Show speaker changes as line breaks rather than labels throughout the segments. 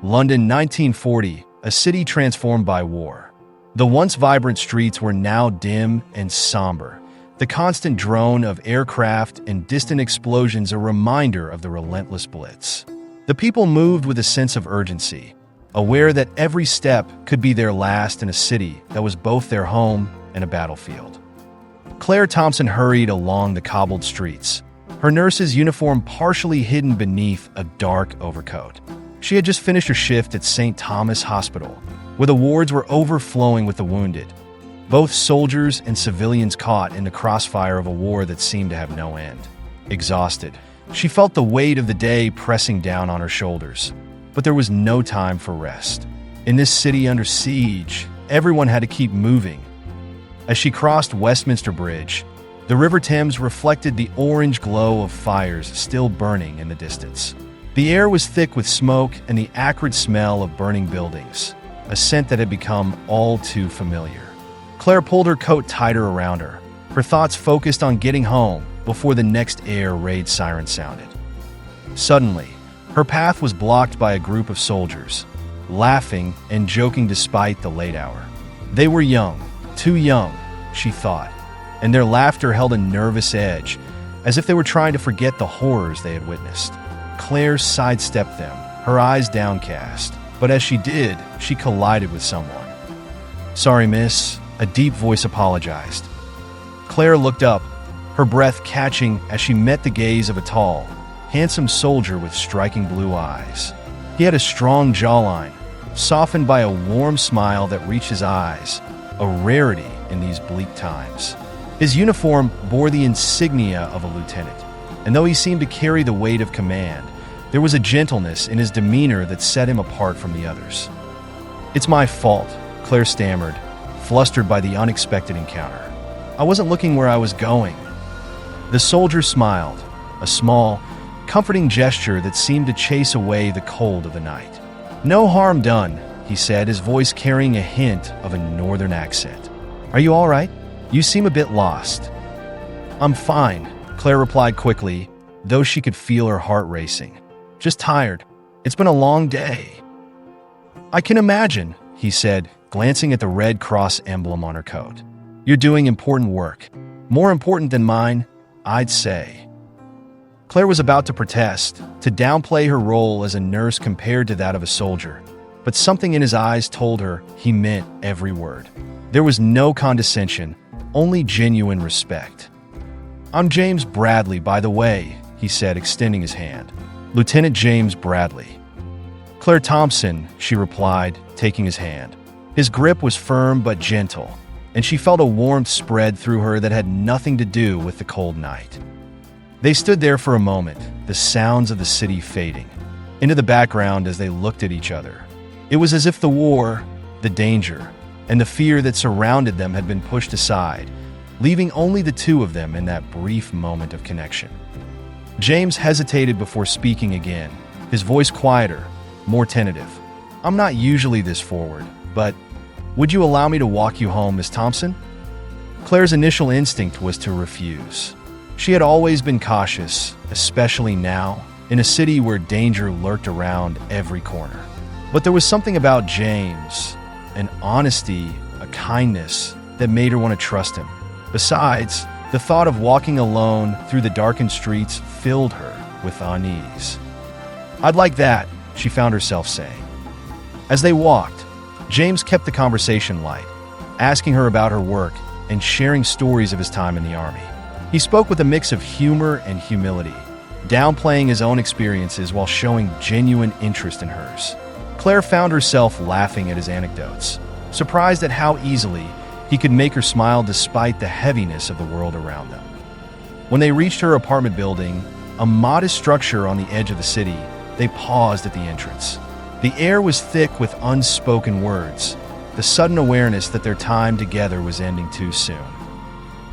London, 1940, a city transformed by war. The once vibrant streets were now dim and somber, the constant drone of aircraft and distant explosions a reminder of the relentless blitz. The people moved with a sense of urgency, aware that every step could be their last in a city that was both their home and a battlefield. Claire Thompson hurried along the cobbled streets, her nurse's uniform partially hidden beneath a dark overcoat. She had just finished her shift at St. Thomas Hospital, where the wards were overflowing with the wounded, both soldiers and civilians caught in the crossfire of a war that seemed to have no end. Exhausted, she felt the weight of the day pressing down on her shoulders, but there was no time for rest. In this city under siege, everyone had to keep moving. As she crossed Westminster Bridge, the River Thames reflected the orange glow of fires still burning in the distance. The air was thick with smoke and the acrid smell of burning buildings, a scent that had become all too familiar. Claire pulled her coat tighter around her, her thoughts focused on getting home before the next air raid siren sounded. Suddenly, her path was blocked by a group of soldiers, laughing and joking despite the late hour. They were young, too young, she thought, and their laughter held a nervous edge, as if they were trying to forget the horrors they had witnessed. Claire sidestepped them, her eyes downcast, but as she did, she collided with someone. "Sorry, miss," a deep voice apologized. Claire looked up, her breath catching as she met the gaze of a tall, handsome soldier with striking blue eyes. He had a strong jawline, softened by a warm smile that reached his eyes, a rarity in these bleak times. His uniform bore the insignia of a lieutenant, and though he seemed to carry the weight of command, there was a gentleness in his demeanor that set him apart from the others. "It's my fault," Claire stammered, flustered by the unexpected encounter. "I wasn't looking where I was going." The soldier smiled, a small, comforting gesture that seemed to chase away the cold of the night. "No harm done," he said, his voice carrying a hint of a northern accent. "Are you all right? You seem a bit lost." "I'm fine," Claire replied quickly, though she could feel her heart racing. "Just tired. It's been a long day." "I can imagine," he said, glancing at the Red Cross emblem on her coat. "You're doing important work. More important than mine, I'd say." Claire was about to protest, to downplay her role as a nurse compared to that of a soldier, but something in his eyes told her he meant every word. There was no condescension, only genuine respect. "I'm James Bradley, by the way," he said, extending his hand. "Lieutenant James Bradley." "Claire Thompson," she replied, taking his hand. His grip was firm but gentle, and she felt a warmth spread through her that had nothing to do with the cold night. They stood there for a moment, the sounds of the city fading into the background as they looked at each other. It was as if the war, the danger, and the fear that surrounded them had been pushed aside, leaving only the two of them in that brief moment of connection. James hesitated before speaking again, his voice quieter, more tentative. "I'm not usually this forward, but would you allow me to walk you home, Miss Thompson?" Claire's initial instinct was to refuse. She had always been cautious, especially now, in a city where danger lurked around every corner. But there was something about James, an honesty, a kindness, that made her want to trust him. Besides, the thought of walking alone through the darkened streets filled her with unease. "I'd like that," she found herself saying. As they walked, James kept the conversation light, asking her about her work and sharing stories of his time in the army. He spoke with a mix of humor and humility, downplaying his own experiences while showing genuine interest in hers. Claire found herself laughing at his anecdotes, surprised at how easily he could make her smile despite the heaviness of the world around them. When they reached her apartment building, a modest structure on the edge of the city, they paused at the entrance. The air was thick with unspoken words, the sudden awareness that their time together was ending too soon.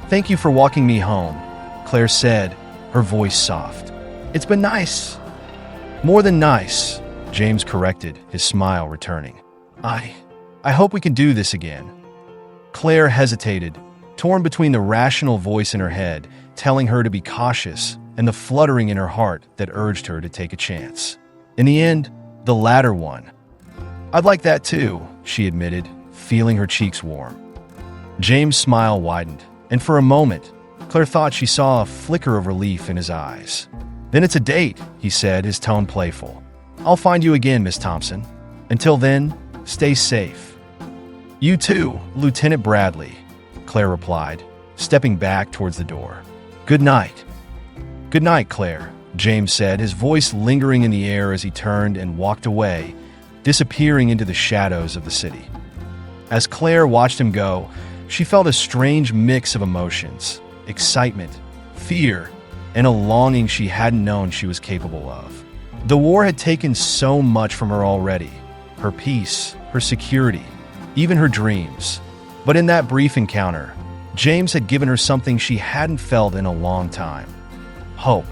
"Thank you for walking me home," Claire said, her voice soft. "It's been nice." "More than nice," James corrected, his smile returning. I hope we can do this again." Claire hesitated, torn between the rational voice in her head, telling her to be cautious, and the fluttering in her heart that urged her to take a chance. In the end, the latter one, "I'd like that too," she admitted, feeling her cheeks warm. James' smile widened, and for a moment, Claire thought she saw a flicker of relief in his eyes. "Then it's a date," he said, his tone playful. "I'll find you again, Miss Thompson. Until then, stay safe." "You too, Lieutenant Bradley," Claire replied, stepping back towards the door. "Good night." "Good night, Claire," James said, his voice lingering in the air as he turned and walked away, disappearing into the shadows of the city. As Claire watched him go, she felt a strange mix of emotions: excitement, fear, and a longing she hadn't known she was capable of. The war had taken so much from her already: her peace, her security, even her dreams. But in that brief encounter, James had given her something she hadn't felt in a long time: hope.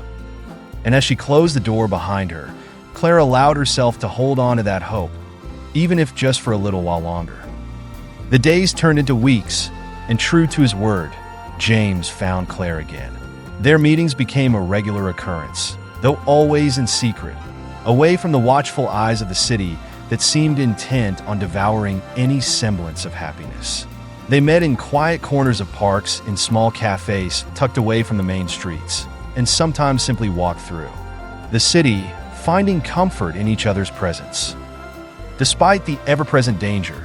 And as she closed the door behind her, Claire allowed herself to hold on to that hope, even if just for a little while longer. The days turned into weeks, and true to his word, James found Claire again. Their meetings became a regular occurrence, though always in secret, away from the watchful eyes of the city that seemed intent on devouring any semblance of happiness. They met in quiet corners of parks, in small cafes tucked away from the main streets, and sometimes simply walked through the city, finding comfort in each other's presence. Despite the ever-present danger,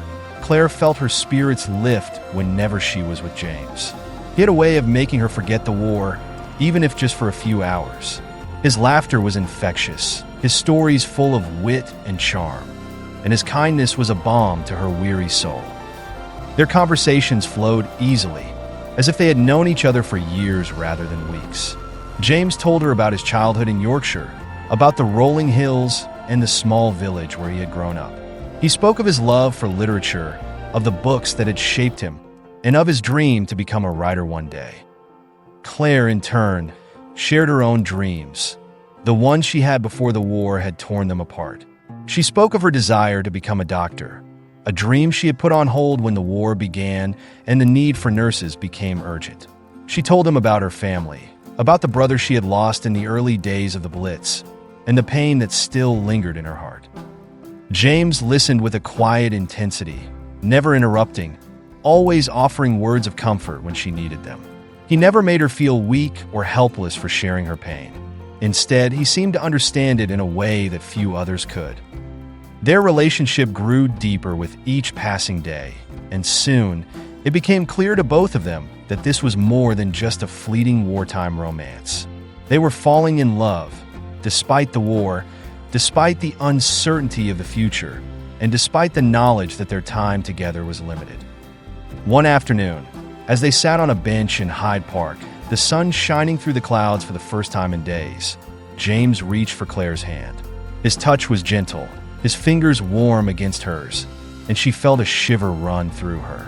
Claire felt her spirits lift whenever she was with James. He had a way of making her forget the war, even if just for a few hours. His laughter was infectious, his stories full of wit and charm, and his kindness was a balm to her weary soul. Their conversations flowed easily, as if they had known each other for years rather than weeks. James told her about his childhood in Yorkshire, about the rolling hills and the small village where he had grown up. He spoke of his love for literature, of the books that had shaped him, and of his dream to become a writer one day. Claire, in turn, shared her own dreams. The ones she had before the war had torn them apart. She spoke of her desire to become a doctor, a dream she had put on hold when the war began and the need for nurses became urgent. She told him about her family, about the brother she had lost in the early days of the Blitz, and the pain that still lingered in her heart. James listened with a quiet intensity, never interrupting, always offering words of comfort when she needed them. He never made her feel weak or helpless for sharing her pain. Instead, he seemed to understand it in a way that few others could. Their relationship grew deeper with each passing day, and soon, it became clear to both of them that this was more than just a fleeting wartime romance. They were falling in love, despite the war, despite the uncertainty of the future, and despite the knowledge that their time together was limited. One afternoon, as they sat on a bench in Hyde Park, the sun shining through the clouds for the first time in days, James reached for Claire's hand. His touch was gentle, his fingers warm against hers, and she felt a shiver run through her.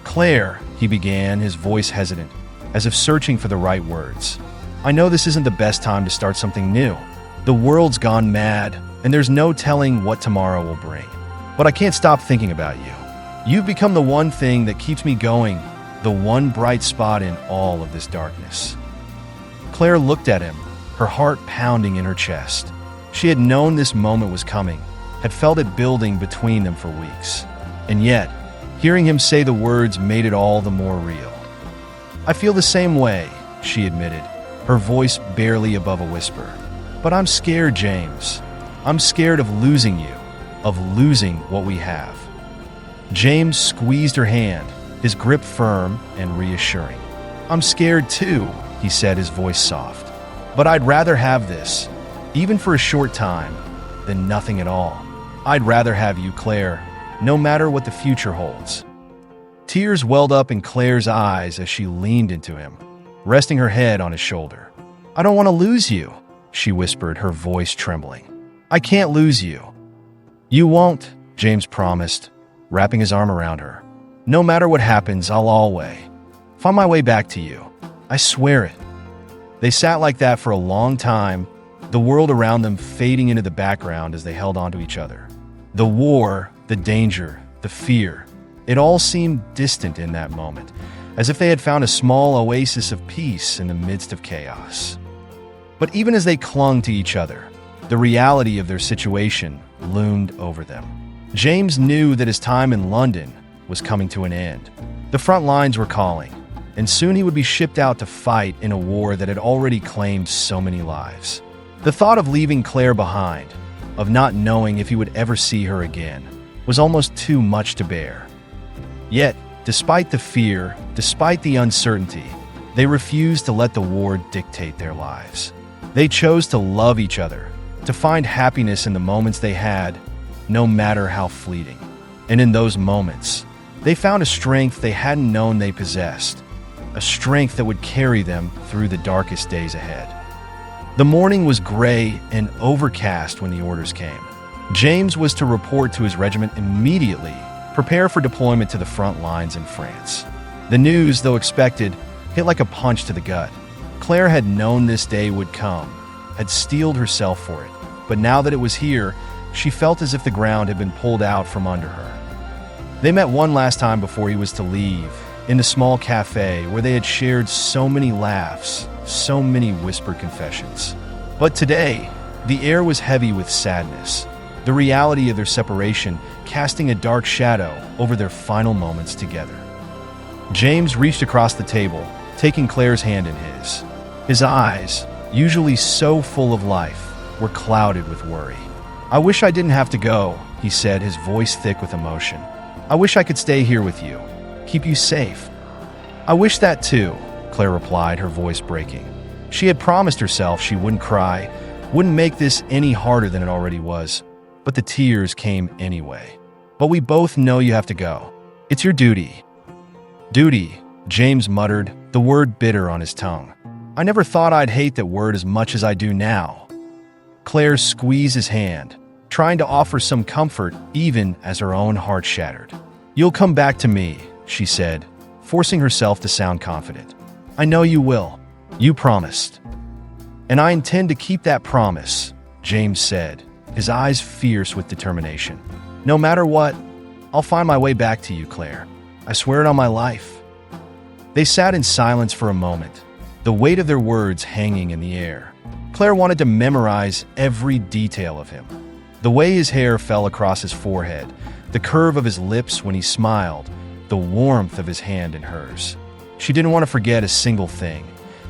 "Claire," he began, his voice hesitant, as if searching for the right words. "I know this isn't the best time to start something new. The world's gone mad, and there's no telling what tomorrow will bring. But I can't stop thinking about you. You've become the one thing that keeps me going, the one bright spot in all of this darkness." Claire looked at him, her heart pounding in her chest. She had known this moment was coming, had felt it building between them for weeks. And yet, hearing him say the words made it all the more real. "I feel the same way," she admitted, her voice barely above a whisper. "But I'm scared, James. I'm scared of losing you, of losing what we have." James squeezed her hand, his grip firm and reassuring. "I'm scared too," he said, his voice soft. "But I'd rather have this, even for a short time, than nothing at all. I'd rather have you, Claire, no matter what the future holds." Tears welled up in Claire's eyes as she leaned into him, resting her head on his shoulder. "I don't want to lose you," she whispered, her voice trembling. "I can't lose you." "You won't," James promised, wrapping his arm around her. "No matter what happens, I'll always find my way back to you. I swear it." They sat like that for a long time, the world around them fading into the background as they held on to each other. The war, the danger, the fear, it all seemed distant in that moment, as if they had found a small oasis of peace in the midst of chaos. But even as they clung to each other, the reality of their situation loomed over them. James knew that his time in London was coming to an end. The front lines were calling, and soon he would be shipped out to fight in a war that had already claimed so many lives. The thought of leaving Claire behind, of not knowing if he would ever see her again, was almost too much to bear. Yet, despite the fear, despite the uncertainty, they refused to let the war dictate their lives. They chose to love each other, to find happiness in the moments they had, no matter how fleeting. And in those moments, they found a strength they hadn't known they possessed, a strength that would carry them through the darkest days ahead. The morning was gray and overcast when the orders came. James was to report to his regiment immediately, prepare for deployment to the front lines in France. The news, though expected, hit like a punch to the gut. Claire had known this day would come, had steeled herself for it, but now that it was here, she felt as if the ground had been pulled out from under her. They met one last time before he was to leave, in the small cafe where they had shared so many laughs, so many whispered confessions. But today, the air was heavy with sadness, the reality of their separation casting a dark shadow over their final moments together. James reached across the table, taking Claire's hand in his. His eyes, usually so full of life, were clouded with worry. "I wish I didn't have to go," he said, his voice thick with emotion. "I wish I could stay here with you, keep you safe." "I wish that too," Claire replied, her voice breaking. She had promised herself she wouldn't cry, wouldn't make this any harder than it already was. But the tears came anyway. "But we both know you have to go. It's your duty." "Duty," James muttered, the word bitter on his tongue. "I never thought I'd hate that word as much as I do now." Claire squeezed his hand, trying to offer some comfort even as her own heart shattered. "You'll come back to me," she said, forcing herself to sound confident. "I know you will. You promised." "And I intend to keep that promise," James said, his eyes fierce with determination. "No matter what, I'll find my way back to you, Claire. I swear it on my life." They sat in silence for a moment, the weight of their words hanging in the air. Claire wanted to memorize every detail of him. The way his hair fell across his forehead, the curve of his lips when he smiled, the warmth of his hand in hers. She didn't want to forget a single thing,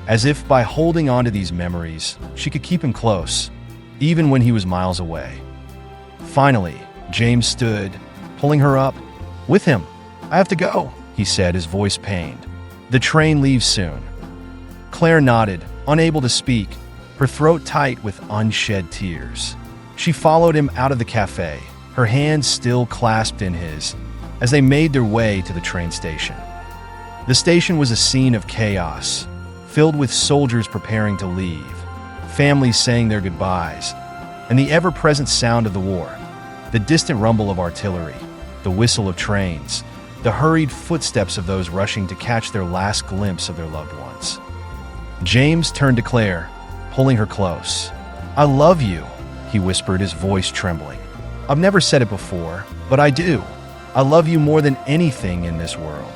as if by holding on to these memories, she could keep him close, even when he was miles away. Finally, James stood, pulling her up. "With him. I have to go," he said, his voice pained. "The train leaves soon." Claire nodded, unable to speak, her throat tight with unshed tears. She followed him out of the cafe, her hands still clasped in his, as they made their way to the train station. The station was a scene of chaos, filled with soldiers preparing to leave, families saying their goodbyes, and the ever-present sound of the war, the distant rumble of artillery, the whistle of trains, the hurried footsteps of those rushing to catch their last glimpse of their loved ones. James turned to Claire, pulling her close. "I love you," he whispered, his voice trembling. "I've never said it before, but I do. I love you more than anything in this world."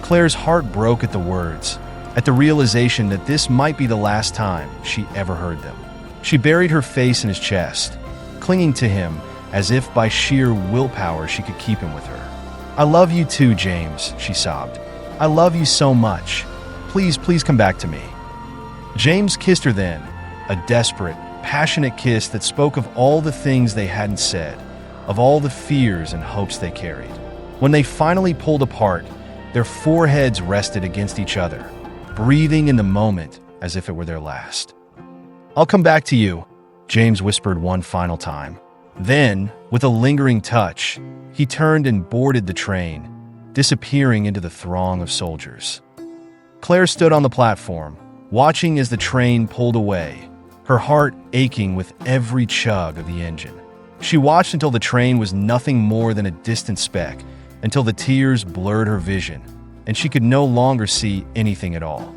Claire's heart broke at the words, at the realization that this might be the last time she ever heard them. She buried her face in his chest, clinging to him as if by sheer willpower she could keep him with her. "I love you too, James," she sobbed. "I love you so much. Please, please come back to me." James kissed her then, a desperate, passionate kiss that spoke of all the things they hadn't said, of all the fears and hopes they carried. When they finally pulled apart, their foreheads rested against each other, breathing in the moment as if it were their last. "I'll come back to you," James whispered one final time. Then, with a lingering touch, he turned and boarded the train, disappearing into the throng of soldiers. Claire stood on the platform, watching as the train pulled away, her heart aching with every chug of the engine. She watched until the train was nothing more than a distant speck, until the tears blurred her vision, and she could no longer see anything at all.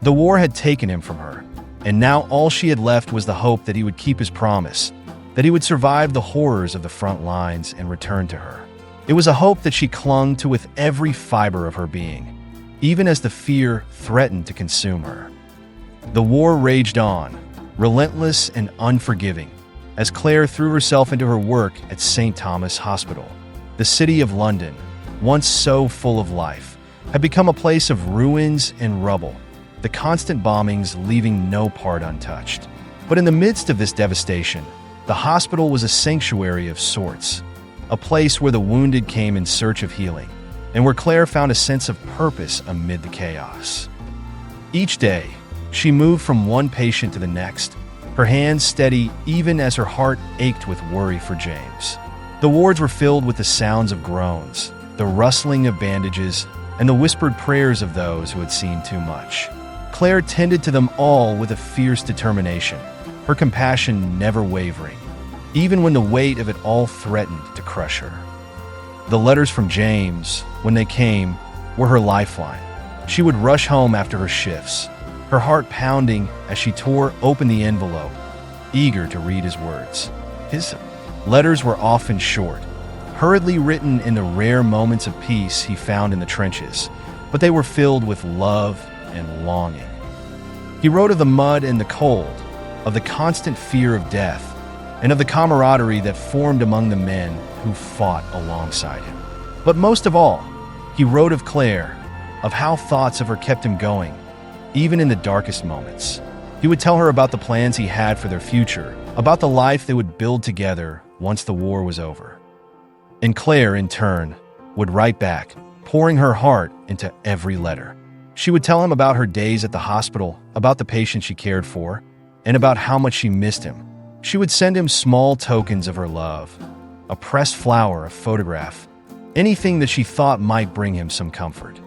The war had taken him from her, and now all she had left was the hope that he would keep his promise, that he would survive the horrors of the front lines and return to her. It was a hope that she clung to with every fiber of her being, even as the fear threatened to consume her. The war raged on, relentless and unforgiving, as Claire threw herself into her work at St. Thomas Hospital. The city of London, once so full of life, had become a place of ruins and rubble, the constant bombings leaving no part untouched. But in the midst of this devastation, the hospital was a sanctuary of sorts, a place where the wounded came in search of healing, and where Claire found a sense of purpose amid the chaos. Each day, she moved from one patient to the next, her hands steady even as her heart ached with worry for James. The wards were filled with the sounds of groans, the rustling of bandages, and the whispered prayers of those who had seen too much. Claire tended to them all with a fierce determination, her compassion never wavering, even when the weight of it all threatened to crush her. The letters from James, when they came, were her lifeline. She would rush home after her shifts, her heart pounding as she tore open the envelope, eager to read his words. His letters were often short, hurriedly written in the rare moments of peace he found in the trenches, but they were filled with love and longing. He wrote of the mud and the cold, of the constant fear of death, and of the camaraderie that formed among the men who fought alongside him. But most of all, he wrote of Claire, of how thoughts of her kept him going, even in the darkest moments. He would tell her about the plans he had for their future, about the life they would build together once the war was over. And Claire, in turn, would write back, pouring her heart into every letter. She would tell him about her days at the hospital, about the patient she cared for, and about how much she missed him. She would send him small tokens of her love, a pressed flower, a photograph, anything that she thought might bring him some comfort.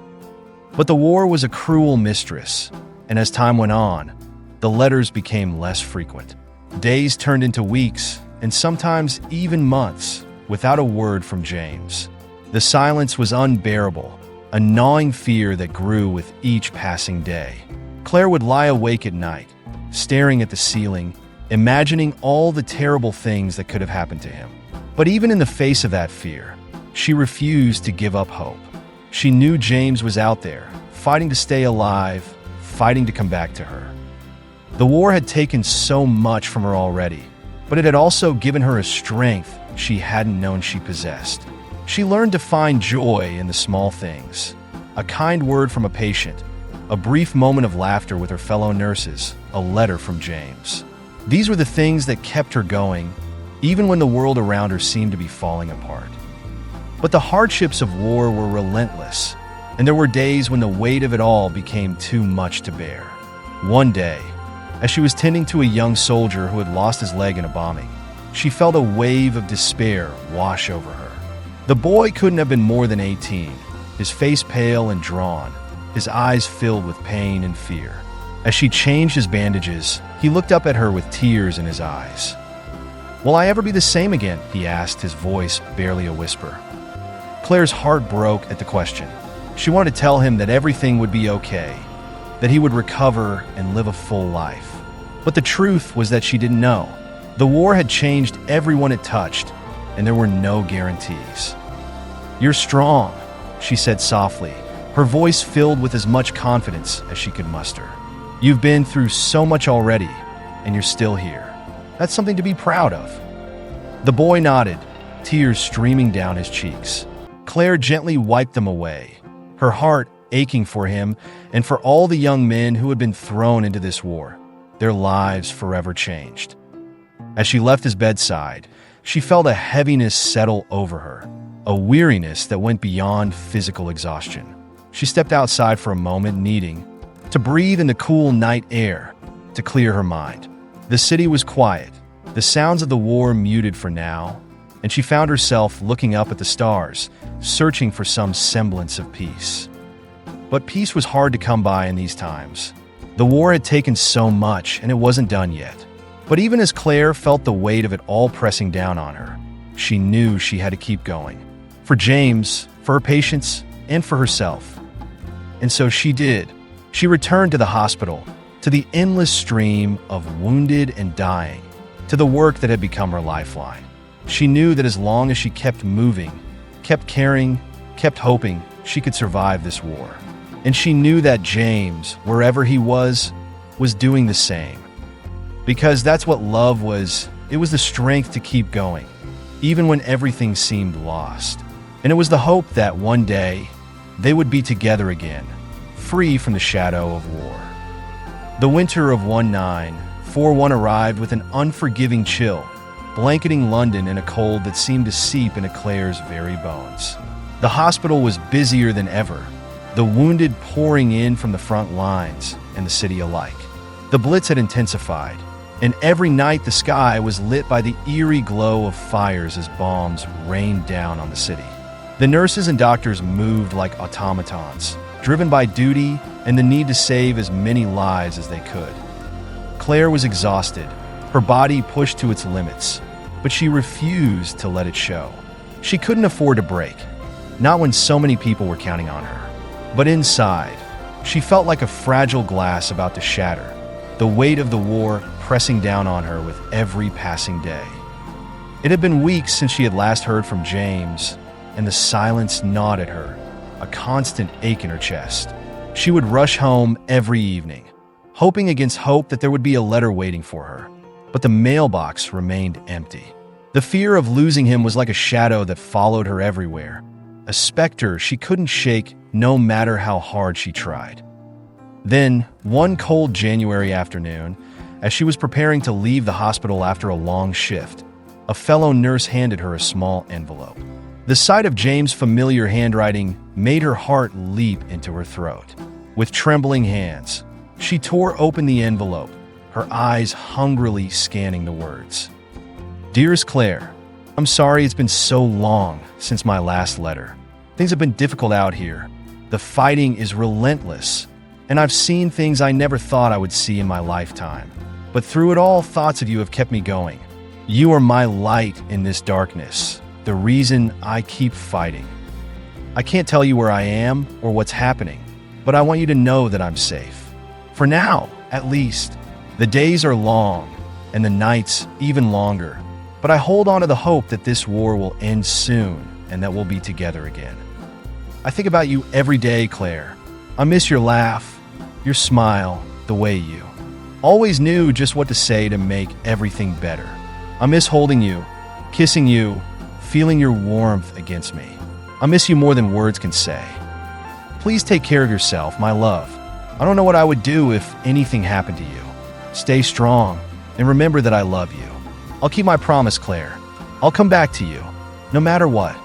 But the war was a cruel mistress, and as time went on, the letters became less frequent. Days turned into weeks, and sometimes even months, without a word from James. The silence was unbearable, a gnawing fear that grew with each passing day. Claire would lie awake at night, staring at the ceiling, imagining all the terrible things that could have happened to him. But even in the face of that fear, she refused to give up hope. She knew James was out there, fighting to stay alive, fighting to come back to her. The war had taken so much from her already, but it had also given her a strength she hadn't known she possessed. She learned to find joy in the small things, a kind word from a patient, a brief moment of laughter with her fellow nurses, a letter from James. These were the things that kept her going, even when the world around her seemed to be falling apart. But the hardships of war were relentless, and there were days when the weight of it all became too much to bear. One day, as she was tending to a young soldier who had lost his leg in a bombing, she felt a wave of despair wash over her. The boy couldn't have been more than 18, his face pale and drawn, his eyes filled with pain and fear. As she changed his bandages, he looked up at her with tears in his eyes. "Will I ever be the same again?" he asked, his voice barely a whisper. Claire's heart broke at the question. She wanted to tell him that everything would be okay, that he would recover and live a full life. But the truth was that she didn't know. The war had changed everyone it touched, and there were no guarantees. "You're strong," she said softly, her voice filled with as much confidence as she could muster. "You've been through so much already, and you're still here. That's something to be proud of." The boy nodded, tears streaming down his cheeks. Claire gently wiped them away, her heart aching for him and for all the young men who had been thrown into this war, their lives forever changed. As she left his bedside, she felt a heaviness settle over her, a weariness that went beyond physical exhaustion. She stepped outside for a moment, needing to breathe in the cool night air, to clear her mind. The city was quiet, the sounds of the war muted for now, and she found herself looking up at the stars, searching for some semblance of peace. But peace was hard to come by in these times. The war had taken so much, and it wasn't done yet. But even as Claire felt the weight of it all pressing down on her, she knew she had to keep going. For James, for her patients, and for herself. And so she did. She returned to the hospital, to the endless stream of wounded and dying, to the work that had become her lifeline. She knew that as long as she kept moving, kept caring, kept hoping, she could survive this war. And she knew that James, wherever he was doing the same. Because that's what love was It was the strength to keep going, even when everything seemed lost. And it was the hope that one day they would be together again, free from the shadow of war. The winter of 1941 arrived with an unforgiving chill, blanketing London in a cold that seemed to seep into Claire's very bones. The hospital was busier than ever, the wounded pouring in from the front lines and the city alike. The Blitz had intensified, and every night the sky was lit by the eerie glow of fires as bombs rained down on the city. The nurses and doctors moved like automatons, driven by duty and the need to save as many lives as they could. Claire was exhausted, her body pushed to its limits, but she refused to let it show. She couldn't afford to break, not when so many people were counting on her. But inside, she felt like a fragile glass about to shatter, the weight of the war pressing down on her with every passing day. It had been weeks since she had last heard from James, and the silence gnawed at her, a constant ache in her chest. She would rush home every evening, hoping against hope that there would be a letter waiting for her. But the mailbox remained empty. The fear of losing him was like a shadow that followed her everywhere, a specter she couldn't shake no matter how hard she tried. Then, one cold January afternoon, as she was preparing to leave the hospital after a long shift, a fellow nurse handed her a small envelope. The sight of James' familiar handwriting made her heart leap into her throat. With trembling hands, she tore open the envelope, her eyes hungrily scanning the words. "Dearest Claire, I'm sorry it's been so long since my last letter. Things have been difficult out here. The fighting is relentless, and I've seen things I never thought I would see in my lifetime. But through it all, thoughts of you have kept me going. You are my light in this darkness, the reason I keep fighting. I can't tell you where I am or what's happening, but I want you to know that I'm safe. For now, at least. The days are long, and the nights even longer, but I hold on to the hope that this war will end soon and that we'll be together again. I think about you every day, Claire. I miss your laugh, your smile, the way you always knew just what to say to make everything better. I miss holding you, kissing you, feeling your warmth against me. I miss you more than words can say. Please take care of yourself, my love. I don't know what I would do if anything happened to you. Stay strong, and remember that I love you. I'll keep my promise, Claire. I'll come back to you, no matter what.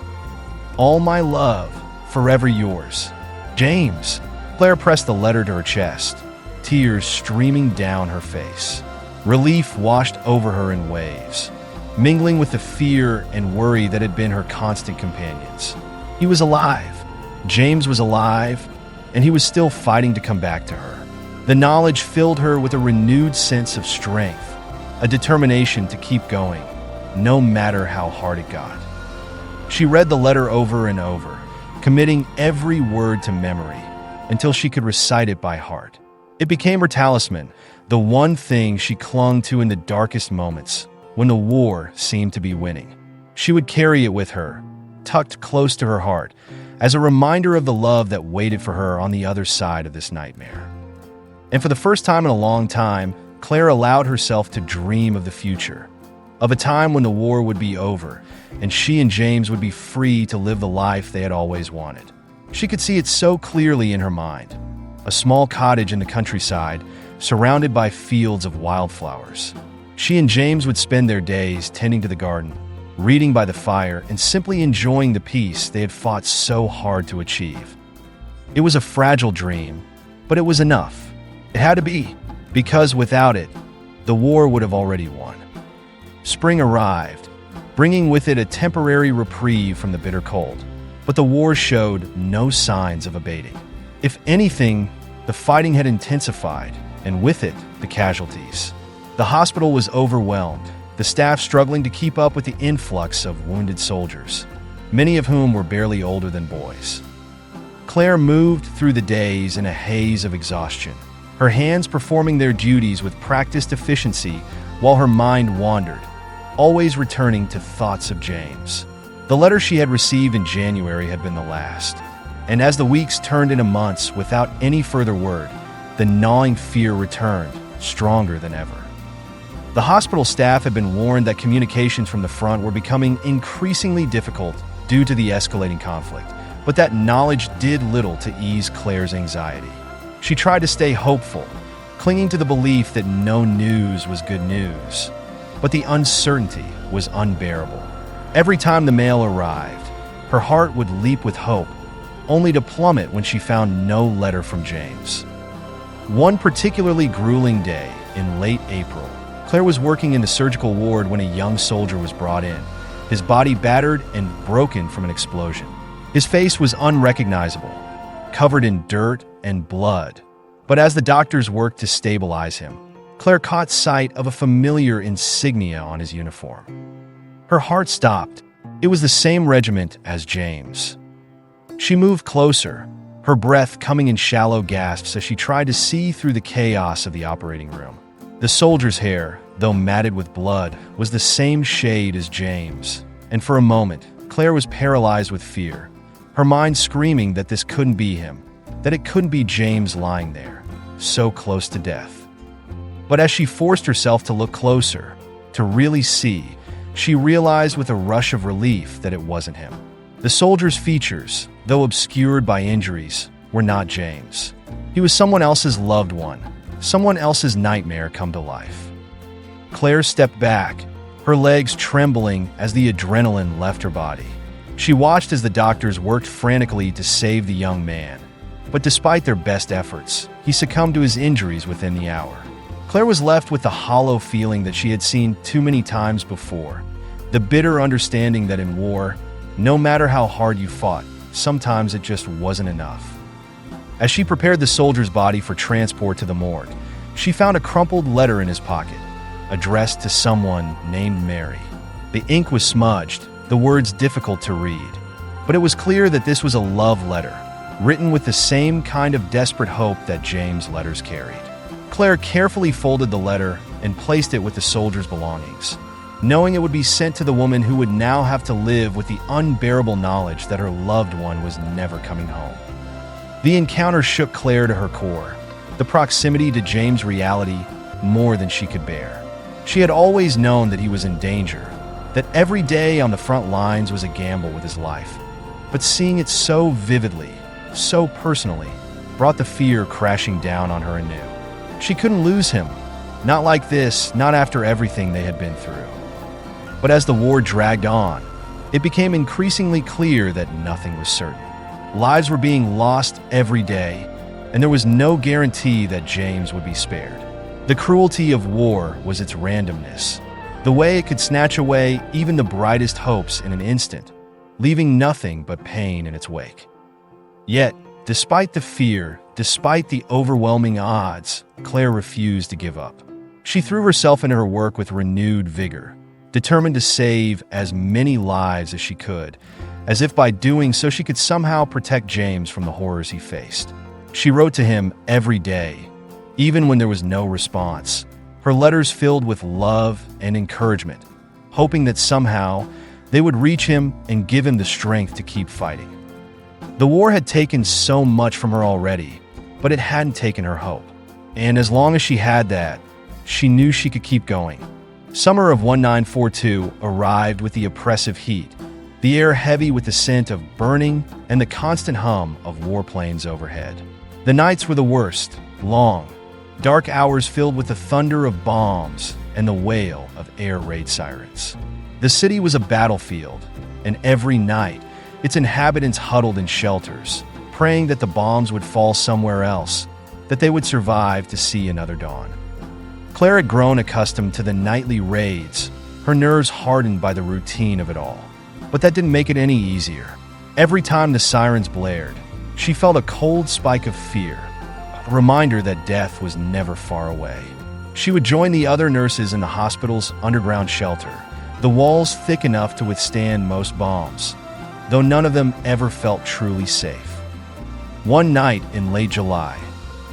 All my love, forever yours. James." Claire pressed the letter to her chest, tears streaming down her face. Relief washed over her in waves, mingling with the fear and worry that had been her constant companions. He was alive. James was alive, and he was still fighting to come back to her. The knowledge filled her with a renewed sense of strength, a determination to keep going, no matter how hard it got. She read the letter over and over, committing every word to memory until she could recite it by heart. It became her talisman, the one thing she clung to in the darkest moments, when the war seemed to be winning. She would carry it with her, tucked close to her heart, as a reminder of the love that waited for her on the other side of this nightmare. And for the first time in a long time, Claire allowed herself to dream of the future, of a time when the war would be over, and she and James would be free to live the life they had always wanted. She could see it so clearly in her mind. A small cottage in the countryside, surrounded by fields of wildflowers. She and James would spend their days tending to the garden, reading by the fire, and simply enjoying the peace they had fought so hard to achieve. It was a fragile dream, but it was enough. It had to be, because without it, the war would have already won. Spring arrived, bringing with it a temporary reprieve from the bitter cold, but the war showed no signs of abating. If anything, the fighting had intensified, and with it, the casualties. The hospital was overwhelmed, the staff struggling to keep up with the influx of wounded soldiers, many of whom were barely older than boys. Claire moved through the days in a haze of exhaustion, her hands performing their duties with practiced efficiency while her mind wandered, always returning to thoughts of James. The letter she had received in January had been the last, and as the weeks turned into months without any further word, the gnawing fear returned, stronger than ever. The hospital staff had been warned that communications from the front were becoming increasingly difficult due to the escalating conflict, but that knowledge did little to ease Claire's anxiety. She tried to stay hopeful, clinging to the belief that no news was good news. But the uncertainty was unbearable. Every time the mail arrived, her heart would leap with hope, only to plummet when she found no letter from James. One particularly grueling day in late April, Claire was working in the surgical ward when a young soldier was brought in, his body battered and broken from an explosion. His face was unrecognizable, covered in dirt and blood. But as the doctors worked to stabilize him, Claire caught sight of a familiar insignia on his uniform. Her heart stopped. It was the same regiment as James. She moved closer, her breath coming in shallow gasps as she tried to see through the chaos of the operating room. The soldier's hair, though matted with blood, was the same shade as James, and for a moment, Claire was paralyzed with fear, her mind screaming that this couldn't be him, that it couldn't be James lying there, so close to death. But as she forced herself to look closer, to really see, she realized with a rush of relief that it wasn't him. The soldier's features, though obscured by injuries, were not James. He was someone else's loved one, someone else's nightmare come to life. Claire stepped back, her legs trembling as the adrenaline left her body. She watched as the doctors worked frantically to save the young man. But despite their best efforts, he succumbed to his injuries within the hour. Claire was left with the hollow feeling that she had seen too many times before, the bitter understanding that in war, no matter how hard you fought, sometimes it just wasn't enough. As she prepared the soldier's body for transport to the morgue, she found a crumpled letter in his pocket, addressed to someone named Mary. The ink was smudged, the words difficult to read, but it was clear that this was a love letter, written with the same kind of desperate hope that James' letters carried. Claire carefully folded the letter and placed it with the soldier's belongings, knowing it would be sent to the woman who would now have to live with the unbearable knowledge that her loved one was never coming home. The encounter shook Claire to her core, the proximity to James' reality more than she could bear. She had always known that he was in danger, that every day on the front lines was a gamble with his life. But seeing it so vividly, so personally, brought the fear crashing down on her anew. She couldn't lose him, not like this, not after everything they had been through. But as the war dragged on, it became increasingly clear that nothing was certain. Lives were being lost every day, and there was no guarantee that James would be spared. The cruelty of war was its randomness, the way it could snatch away even the brightest hopes in an instant, leaving nothing but pain in its wake. Yet, despite the fear, despite the overwhelming odds, Claire refused to give up. She threw herself into her work with renewed vigor, determined to save as many lives as she could, as if by doing so she could somehow protect James from the horrors he faced. She wrote to him every day, even when there was no response, her letters filled with love and encouragement, hoping that somehow they would reach him and give him the strength to keep fighting. The war had taken so much from her already, but it hadn't taken her hope. And as long as she had that, she knew she could keep going. Summer of 1942 arrived with the oppressive heat, the air heavy with the scent of burning and the constant hum of warplanes overhead. The nights were the worst, long, dark hours filled with the thunder of bombs and the wail of air raid sirens. The city was a battlefield, and every night, its inhabitants huddled in shelters, praying that the bombs would fall somewhere else, that they would survive to see another dawn. Claire had grown accustomed to the nightly raids, her nerves hardened by the routine of it all. But that didn't make it any easier. Every time the sirens blared, she felt a cold spike of fear, a reminder that death was never far away. She would join the other nurses in the hospital's underground shelter, the walls thick enough to withstand most bombs, though none of them ever felt truly safe. One night in late July,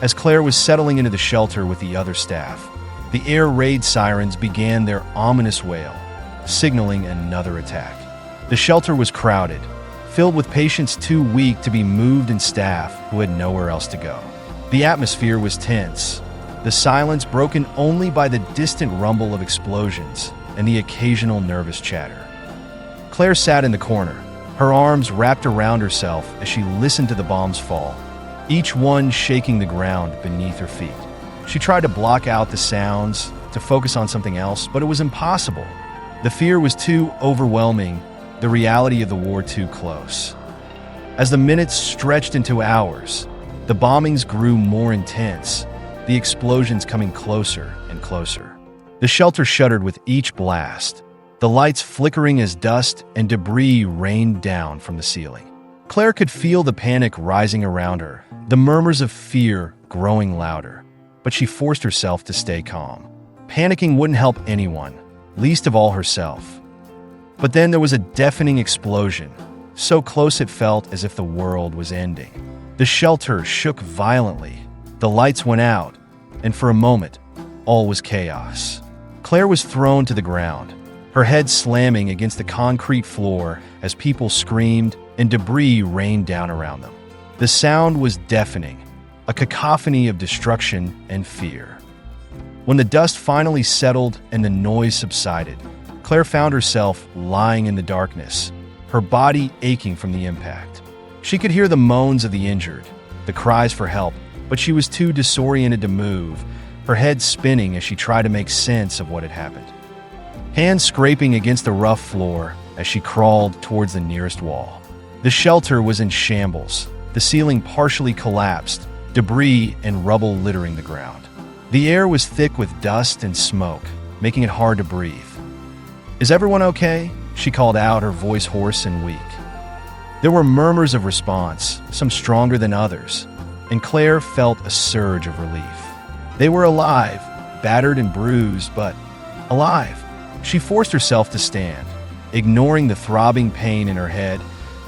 as Claire was settling into the shelter with the other staff, the air raid sirens began their ominous wail, signaling another attack. The shelter was crowded, filled with patients too weak to be moved and staff who had nowhere else to go. The atmosphere was tense, the silence broken only by the distant rumble of explosions and the occasional nervous chatter. Claire sat in the corner, her arms wrapped around herself as she listened to the bombs fall, each one shaking the ground beneath her feet. She tried to block out the sounds, to focus on something else, but it was impossible. The fear was too overwhelming, the reality of the war too close. As the minutes stretched into hours, the bombings grew more intense, the explosions coming closer and closer. The shelter shuddered with each blast, the lights flickering as dust and debris rained down from the ceiling. Claire could feel the panic rising around her, the murmurs of fear growing louder, but she forced herself to stay calm. Panicking wouldn't help anyone, least of all herself. But then there was a deafening explosion, so close it felt as if the world was ending. The shelter shook violently, the lights went out, and for a moment, all was chaos. Claire was thrown to the ground, her head slamming against the concrete floor as people screamed and debris rained down around them. The sound was deafening, a cacophony of destruction and fear. When the dust finally settled and the noise subsided, Claire found herself lying in the darkness, her body aching from the impact. She could hear the moans of the injured, the cries for help, but she was too disoriented to move, her head spinning as she tried to make sense of what had happened. Hands scraping against the rough floor as she crawled towards the nearest wall. The shelter was in shambles, the ceiling partially collapsed, debris and rubble littering the ground. The air was thick with dust and smoke, making it hard to breathe. "Is everyone okay?" she called out, her voice hoarse and weak. There were murmurs of response, some stronger than others, and Claire felt a surge of relief. They were alive, battered and bruised, but alive. She forced herself to stand, ignoring the throbbing pain in her head,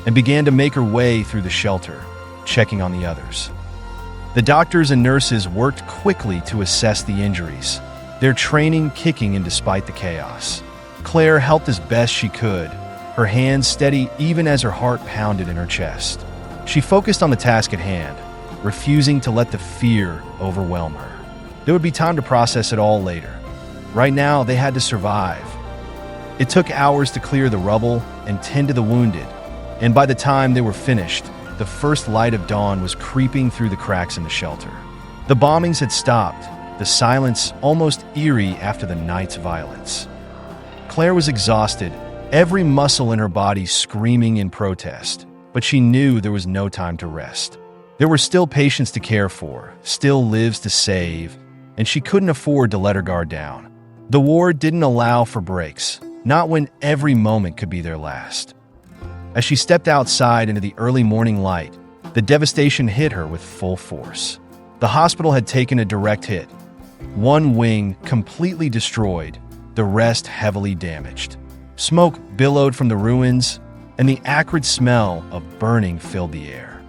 and began to make her way through the shelter, checking on the others. The doctors and nurses worked quickly to assess the injuries, their training kicking in despite the chaos. Claire helped as best she could, her hands steady even as her heart pounded in her chest. She focused on the task at hand, refusing to let the fear overwhelm her. There would be time to process it all later. Right now, they had to survive. It took hours to clear the rubble and tend to the wounded, and by the time they were finished, the first light of dawn was creeping through the cracks in the shelter. The bombings had stopped, the silence almost eerie after the night's violence. Claire was exhausted, every muscle in her body screaming in protest, but she knew there was no time to rest. There were still patients to care for, still lives to save, and she couldn't afford to let her guard down. The war didn't allow for breaks, not when every moment could be their last. As she stepped outside into the early morning light, the devastation hit her with full force. The hospital had taken a direct hit. One wing completely destroyed, the rest heavily damaged. Smoke billowed from the ruins, and the acrid smell of burning filled the air.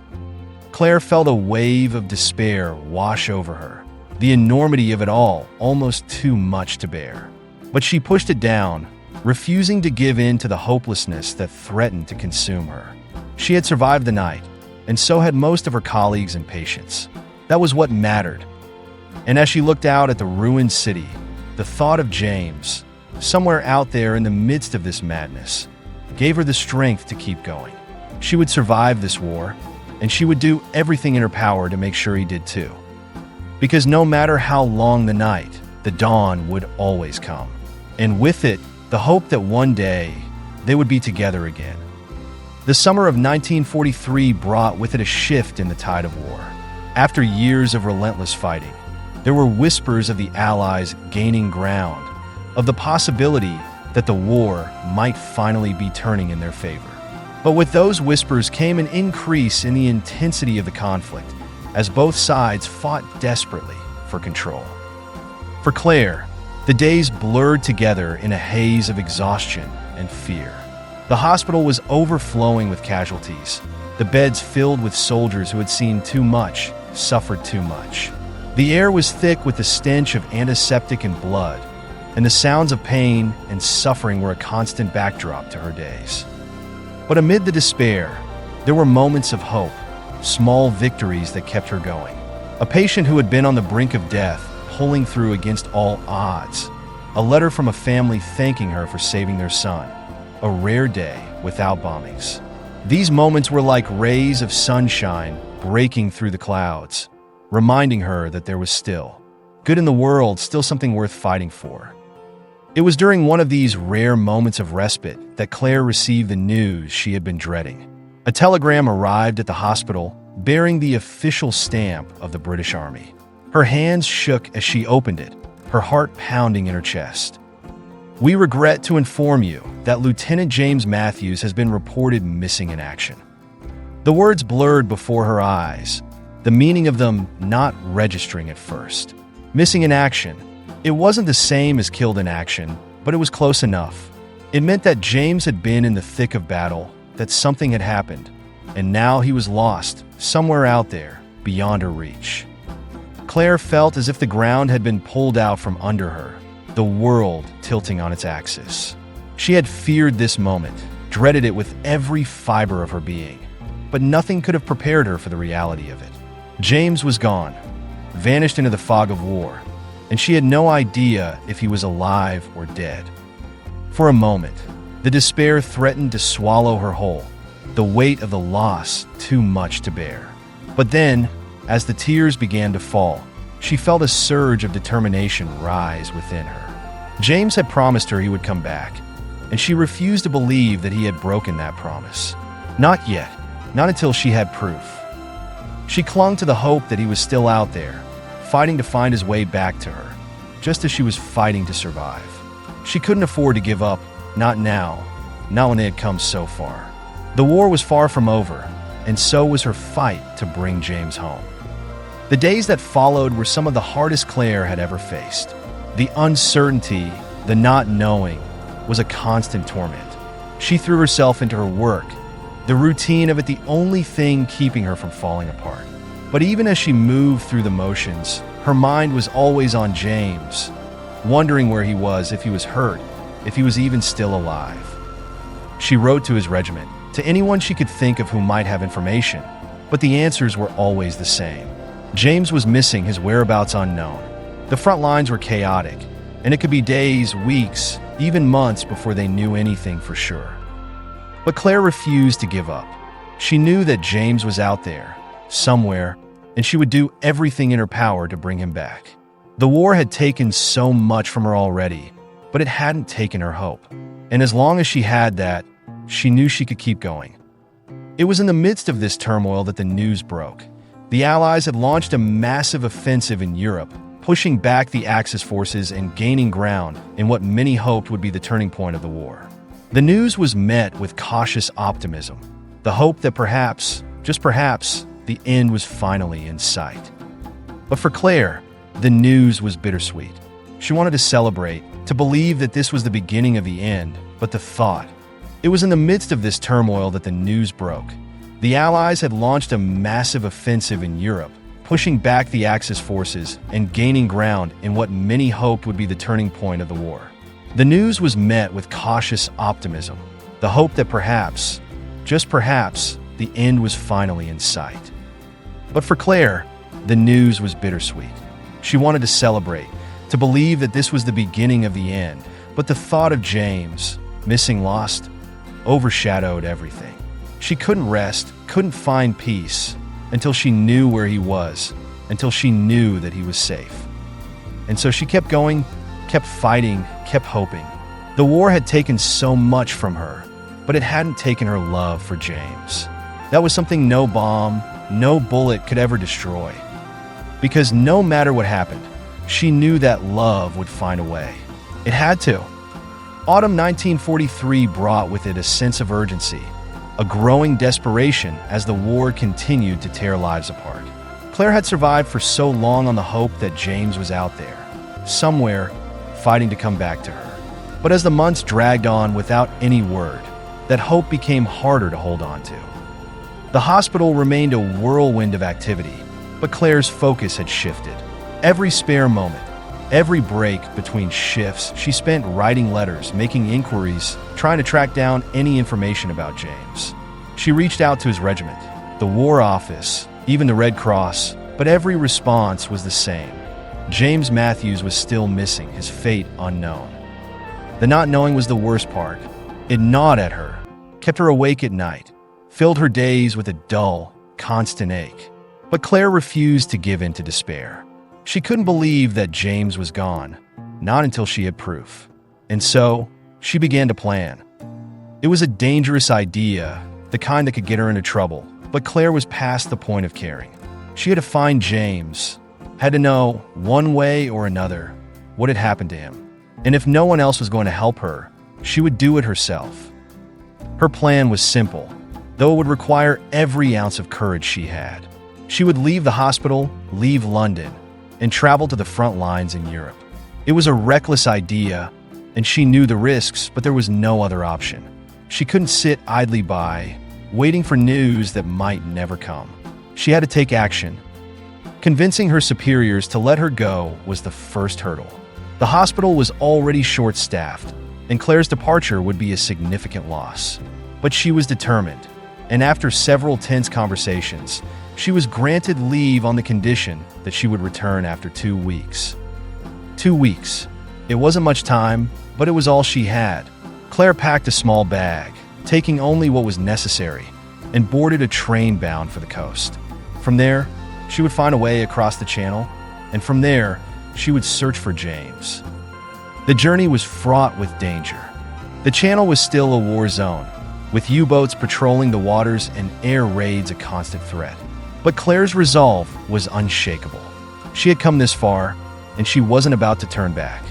Claire felt a wave of despair wash over her, the enormity of it all almost too much to bear. But she pushed it down, refusing to give in to the hopelessness that threatened to consume her. She had survived the night, and so had most of her colleagues and patients. That was what mattered. And as she looked out at the ruined city, the thought of James, somewhere out there in the midst of this madness, gave her the strength to keep going. She would survive this war, and she would do everything in her power to make sure he did too. Because no matter how long the night, the dawn would always come. And with it, the hope that one day they would be together again. The summer of 1943 brought with it a shift in the tide of war. After years of relentless fighting, there were whispers of the Allies gaining ground, of the possibility that the war might finally be turning in their favor. But with those whispers came an increase in the intensity of the conflict, as both sides fought desperately for control. For Claire, the days blurred together in a haze of exhaustion and fear. The hospital was overflowing with casualties, the beds filled with soldiers who had seen too much, suffered too much. The air was thick with the stench of antiseptic and blood, and the sounds of pain and suffering were a constant backdrop to her days. But amid the despair, there were moments of hope, small victories that kept her going. A patient who had been on the brink of death pulling through against all odds. A letter from a family thanking her for saving their son. A rare day without bombings. These moments were like rays of sunshine breaking through the clouds, reminding her that there was still good in the world, still something worth fighting for. It was during one of these rare moments of respite that Claire received the news she had been dreading. A telegram arrived at the hospital bearing the official stamp of the British Army. Her hands shook as she opened it, her heart pounding in her chest. "We regret to inform you that Lieutenant James Matthews has been reported missing in action." The words blurred before her eyes, the meaning of them not registering at first. Missing in action. It wasn't the same as killed in action, but it was close enough. It meant that James had been in the thick of battle, that something had happened, and now he was lost, somewhere out there, beyond her reach. Claire felt as if the ground had been pulled out from under her, the world tilting on its axis. She had feared this moment, dreaded it with every fiber of her being, but nothing could have prepared her for the reality of it. James was gone, vanished into the fog of war, and she had no idea if he was alive or dead. For a moment, the despair threatened to swallow her whole, the weight of the loss too much to bear. But then, as the tears began to fall, she felt a surge of determination rise within her. James had promised her he would come back, and she refused to believe that he had broken that promise. Not yet, not until she had proof. She clung to the hope that he was still out there, fighting to find his way back to her, just as she was fighting to survive. She couldn't afford to give up, not now, not when it had come so far. The war was far from over, and so was her fight to bring James home. The days that followed were some of the hardest Claire had ever faced. The uncertainty, the not knowing, was a constant torment. She threw herself into her work, the routine of it the only thing keeping her from falling apart. But even as she moved through the motions, her mind was always on James, wondering where he was, if he was hurt, if he was even still alive. She wrote to his regiment, to anyone she could think of who might have information, but the answers were always the same. James was missing, his whereabouts unknown. The front lines were chaotic, and it could be days, weeks, even months before they knew anything for sure. But Claire refused to give up. She knew that James was out there, somewhere, and she would do everything in her power to bring him back. The war had taken so much from her already, but it hadn't taken her hope. And as long as she had that, she knew she could keep going. It was in the midst of this turmoil that the news broke. The Allies had launched a massive offensive in Europe, pushing back the Axis forces and gaining ground in what many hoped would be the turning point of the war. The news was met with cautious optimism, the hope that perhaps, just perhaps, the end was finally in sight. But for Claire, the news was bittersweet. She wanted to celebrate, to believe that this was the beginning of the end, but the thought. It was in the midst of this turmoil that the news broke. The Allies had launched a massive offensive in Europe, pushing back the Axis forces and gaining ground in what many hoped would be the turning point of the war. The news was met with cautious optimism, the hope that perhaps, just perhaps, the end was finally in sight. But for Claire, the news was bittersweet. She wanted to celebrate, to believe that this was the beginning of the end, but the thought of James, missing, lost, overshadowed everything. She couldn't rest, couldn't find peace, until she knew where he was, until she knew that he was safe. And so she kept going, kept fighting, kept hoping. The war had taken so much from her, but it hadn't taken her love for James. That was something no bomb, no bullet could ever destroy. Because no matter what happened, she knew that love would find a way. It had to. Autumn 1943 brought with it a sense of urgency, a growing desperation as the war continued to tear lives apart. Claire had survived for so long on the hope that James was out there, somewhere, fighting to come back to her. But as the months dragged on without any word, that hope became harder to hold on to. The hospital remained a whirlwind of activity, but Claire's focus had shifted. Every spare moment, every break between shifts, she spent writing letters, making inquiries, trying to track down any information about James. She reached out to his regiment, the War Office, even the Red Cross, but every response was the same. James Matthews was still missing, his fate unknown. The not knowing was the worst part. It gnawed at her, kept her awake at night, filled her days with a dull, constant ache. But Claire refused to give in to despair. She couldn't believe that James was gone, not until she had proof. And so, she began to plan. It was a dangerous idea, the kind that could get her into trouble, but Claire was past the point of caring. She had to find James, had to know, one way or another, what had happened to him. And if no one else was going to help her, she would do it herself. Her plan was simple, though it would require every ounce of courage she had. She would leave the hospital, leave London, and travel to the front lines in Europe. It was a reckless idea, and she knew the risks, but there was no other option. She couldn't sit idly by, waiting for news that might never come. She had to take action. Convincing her superiors to let her go was the first hurdle. The hospital was already short-staffed, and Claire's departure would be a significant loss. But she was determined, and after several tense conversations, she was granted leave on the condition that she would return after 2 weeks. 2 weeks. It wasn't much time, but it was all she had. Claire packed a small bag, taking only what was necessary, and boarded a train bound for the coast. From there, she would find a way across the channel, and from there, she would search for James. The journey was fraught with danger. The channel was still a war zone, with U-boats patrolling the waters and air raids a constant threat. But Claire's resolve was unshakable. She had come this far, and she wasn't about to turn back.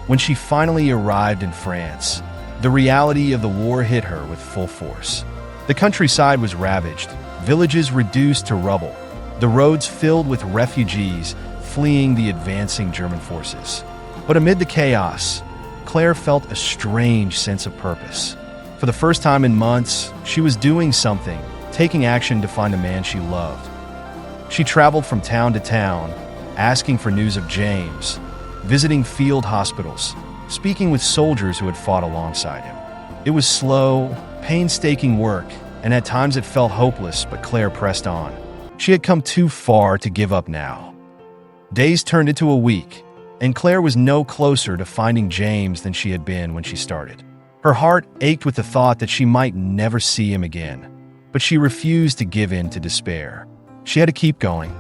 When she finally arrived in France, the reality of the war hit her with full force. The countryside was ravaged, villages reduced to rubble, the roads filled with refugees fleeing the advancing German forces. But amid the chaos, Claire felt a strange sense of purpose. For the first time in months, she was doing something, taking action to find a man she loved. She traveled from town to town, asking for news of James, visiting field hospitals, speaking with soldiers who had fought alongside him. It was slow, painstaking work, and at times it felt hopeless, but Claire pressed on. She had come too far to give up now. Days turned into a week, and Claire was no closer to finding James than she had been when she started. Her heart ached with the thought that she might never see him again, but she refused to give in to despair. She had to keep going.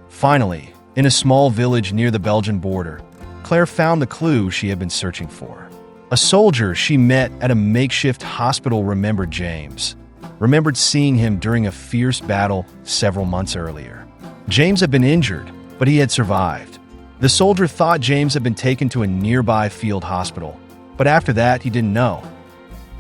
Finally, in a small village near the Belgian border, Claire found the clue she had been searching for. A soldier she met at a makeshift hospital remembered James, remembered seeing him during a fierce battle several months earlier. James had been injured, but he had survived. The soldier thought James had been taken to a nearby field hospital, but after that, he didn't know.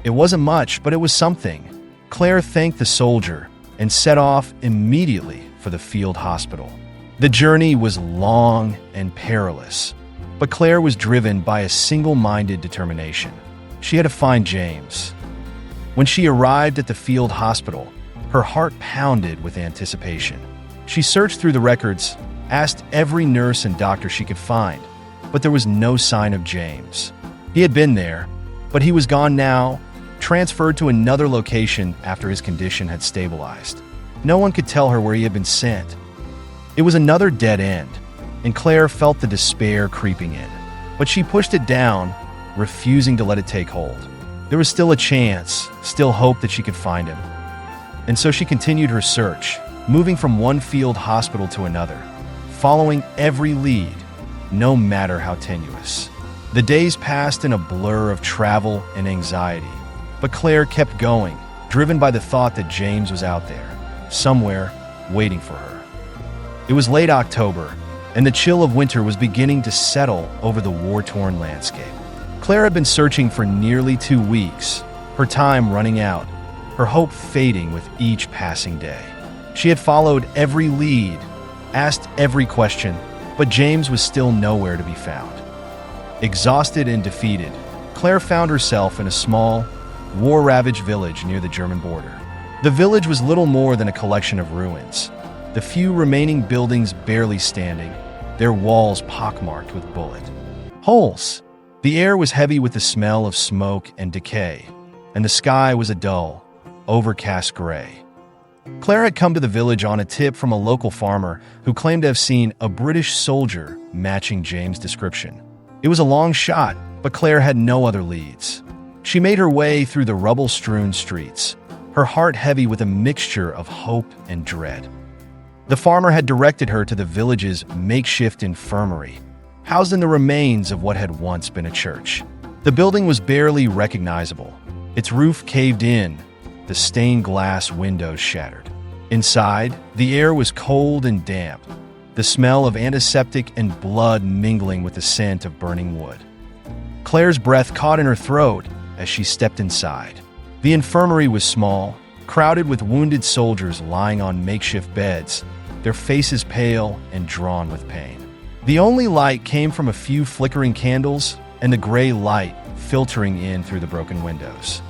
It wasn't much, but it was something. Claire thanked the soldier and set off immediately for the field hospital. The journey was long and perilous, but Claire was driven by a single-minded determination. She had to find James. When she arrived at the field hospital, her heart pounded with anticipation. She searched through the records, asked every nurse and doctor she could find, but there was no sign of James. He had been there, but he was gone now, transferred to another location after his condition had stabilized. No one could tell her where he had been sent. It was another dead end, and Claire felt the despair creeping in. But she pushed it down, refusing to let it take hold. There was still a chance, still hope that she could find him. And so she continued her search, moving from one field hospital to another, following every lead, no matter how tenuous. The days passed in a blur of travel and anxiety, but Claire kept going, driven by the thought that James was out there, somewhere, waiting for her. It was late October, and the chill of winter was beginning to settle over the war-torn landscape. Claire had been searching for nearly 2 weeks, her time running out, her hope fading with each passing day. She had followed every lead, asked every question, but James was still nowhere to be found. Exhausted and defeated, Claire found herself in a small, war-ravaged village near the German border. The village was little more than a collection of ruins, the few remaining buildings barely standing, their walls pockmarked with bullet holes. The air was heavy with the smell of smoke and decay, and the sky was a dull, overcast gray. Claire had come to the village on a tip from a local farmer who claimed to have seen a British soldier matching James' description. It was a long shot, but Claire had no other leads. She made her way through the rubble-strewn streets, her heart heavy with a mixture of hope and dread. The farmer had directed her to the village's makeshift infirmary, housed in the remains of what had once been a church. The building was barely recognizable, its roof caved in, the stained glass windows shattered. Inside, the air was cold and damp, the smell of antiseptic and blood mingling with the scent of burning wood. Claire's breath caught in her throat as she stepped inside. The infirmary was small, crowded with wounded soldiers lying on makeshift beds, their faces pale and drawn with pain. The only light came from a few flickering candles and the gray light filtering in through the broken windows.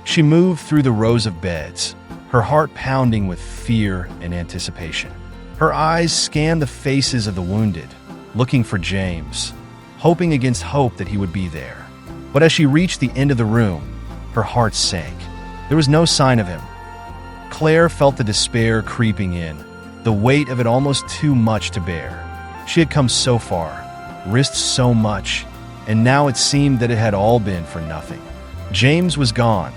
She moved through the rows of beds, her heart pounding with fear and anticipation. Her eyes scanned the faces of the wounded, looking for James, hoping against hope that he would be there. But as she reached the end of the room, her heart sank. There was no sign of him. Claire felt the despair creeping in, the weight of it almost too much to bear. She had come so far, risked so much, and now it seemed that it had all been for nothing. James was gone,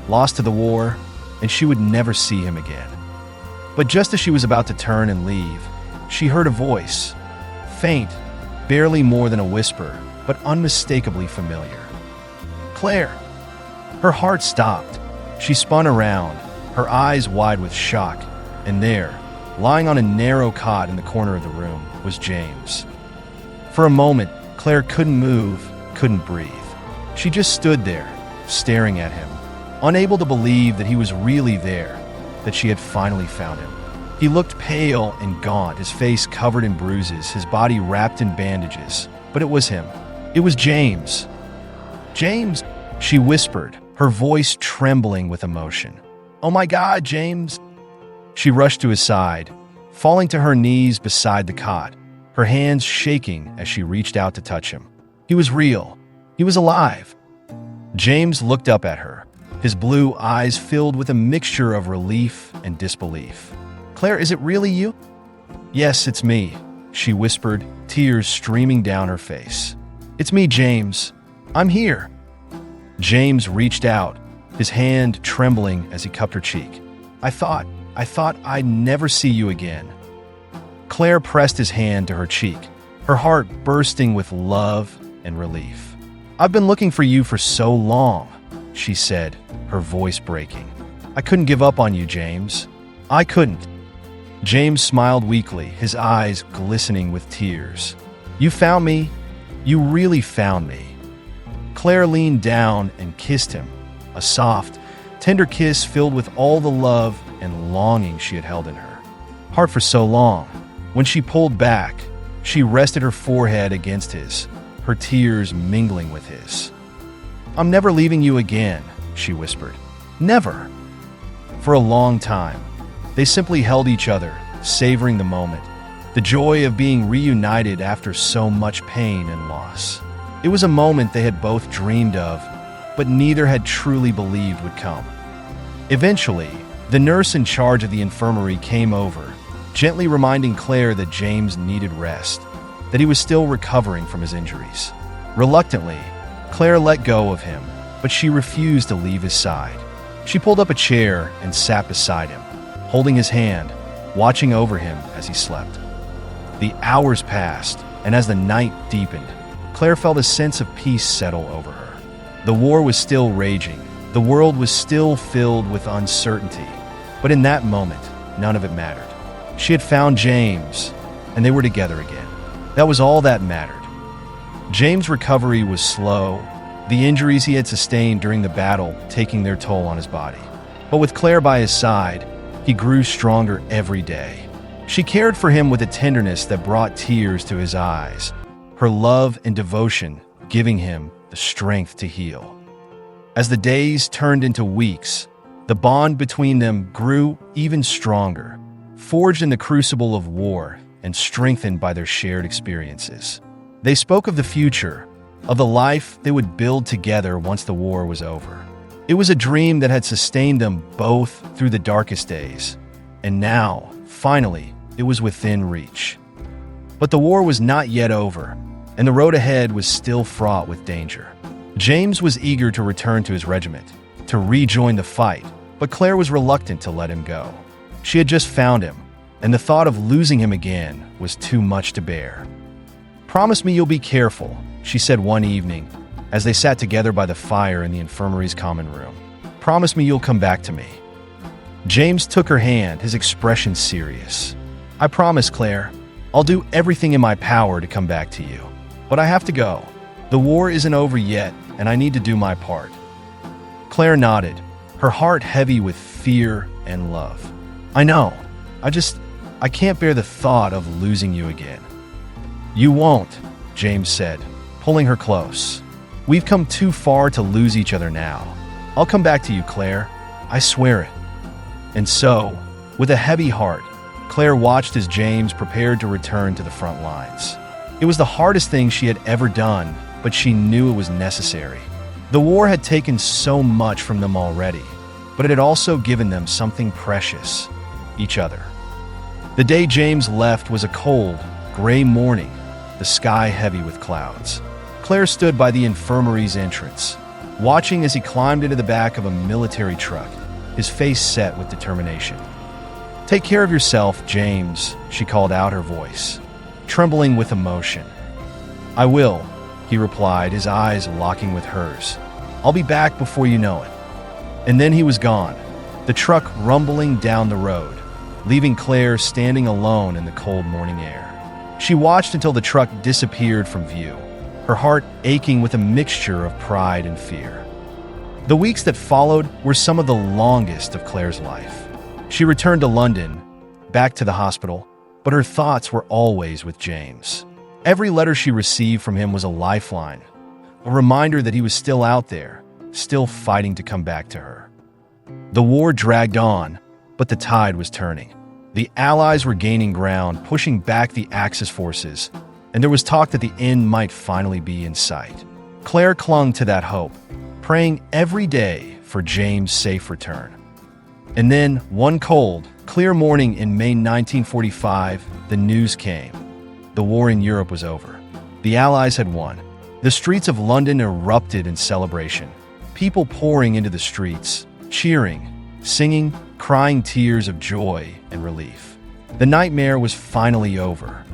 lost to the war, and she would never see him again. But just as she was about to turn and leave, she heard a voice, faint, barely more than a whisper, but unmistakably familiar. Claire! Her heart stopped. She spun around, her eyes wide with shock, and there, lying on a narrow cot in the corner of the room, was James. For a moment, Claire couldn't move, couldn't breathe. She just stood there, staring at him, unable to believe that he was really there, that she had finally found him. He looked pale and gaunt, his face covered in bruises, his body wrapped in bandages. But it was him. It was James. James, she whispered, her voice trembling with emotion. Oh my God, James! She rushed to his side, falling to her knees beside the cot, her hands shaking as she reached out to touch him. He was real. He was alive. James looked up at her, his blue eyes filled with a mixture of relief and disbelief. Claire, is it really you? Yes, it's me, she whispered, tears streaming down her face. It's me, James. I'm here. James reached out, his hand trembling as he cupped her cheek. I thought I'd never see you again. Claire pressed his hand to her cheek, her heart bursting with love and relief. I've been looking for you for so long, she said, her voice breaking. I couldn't give up on you, James. I couldn't. James smiled weakly, his eyes glistening with tears. You found me. You really found me. Claire leaned down and kissed him, a soft, tender kiss filled with all the love and longing she had held in her heart for so long. When she pulled back, she rested her forehead against his, her tears mingling with his. I'm never leaving you again, she whispered. Never. For a long time, they simply held each other, savoring the moment, the joy of being reunited after so much pain and loss. It was a moment they had both dreamed of, but neither had truly believed would come. Eventually, the nurse in charge of the infirmary came over, gently reminding Claire that James needed rest, that he was still recovering from his injuries. Reluctantly, Claire let go of him, but she refused to leave his side. She pulled up a chair and sat beside him, holding his hand, watching over him as he slept. The hours passed, and as the night deepened, Claire felt a sense of peace settle over her. The war was still raging. The world was still filled with uncertainty. But in that moment, none of it mattered. She had found James, and they were together again. That was all that mattered. James' recovery was slow, the injuries he had sustained during the battle taking their toll on his body. But with Claire by his side, he grew stronger every day. She cared for him with a tenderness that brought tears to his eyes, her love and devotion giving him the strength to heal. As the days turned into weeks, the bond between them grew even stronger, forged in the crucible of war and strengthened by their shared experiences. They spoke of the future, of the life they would build together once the war was over. It was a dream that had sustained them both through the darkest days, and now, finally, it was within reach. But the war was not yet over, and the road ahead was still fraught with danger. James was eager to return to his regiment, to rejoin the fight, but Claire was reluctant to let him go. She had just found him, and the thought of losing him again was too much to bear. "Promise me you'll be careful," she said one evening, as they sat together by the fire in the infirmary's common room. "Promise me you'll come back to me." James took her hand, his expression serious. "I promise, Claire. I'll do everything in my power to come back to you. But I have to go. The war isn't over yet, and I need to do my part." Claire nodded, her heart heavy with fear and love. "I know. I can't bear the thought of losing you again." "You won't," James said, pulling her close. "We've come too far to lose each other now. I'll come back to you, Claire. I swear it." And so, with a heavy heart, Claire watched as James prepared to return to the front lines. It was the hardest thing she had ever done, but she knew it was necessary. The war had taken so much from them already, but it had also given them something precious: each other. The day James left was a cold, gray morning, the sky heavy with clouds. Claire stood by the infirmary's entrance, watching as he climbed into the back of a military truck, his face set with determination. "Take care of yourself, James," she called out, her voice trembling with emotion. "I will," he replied, his eyes locking with hers. "I'll be back before you know it." And then he was gone, the truck rumbling down the road, leaving Claire standing alone in the cold morning air. She watched until the truck disappeared from view, her heart aching with a mixture of pride and fear. The weeks that followed were some of the longest of Claire's life. She returned to London, back to the hospital, but her thoughts were always with James. Every letter she received from him was a lifeline, a reminder that he was still out there, still fighting to come back to her. The war dragged on, but the tide was turning. The Allies were gaining ground, pushing back the Axis forces, and there was talk that the end might finally be in sight. Claire clung to that hope, praying every day for James' safe return. And then, one cold, clear morning in May 1945, the news came. The war in Europe was over. The Allies had won. The streets of London erupted in celebration, people pouring into the streets, cheering, singing, crying tears of joy and relief. The nightmare was finally over.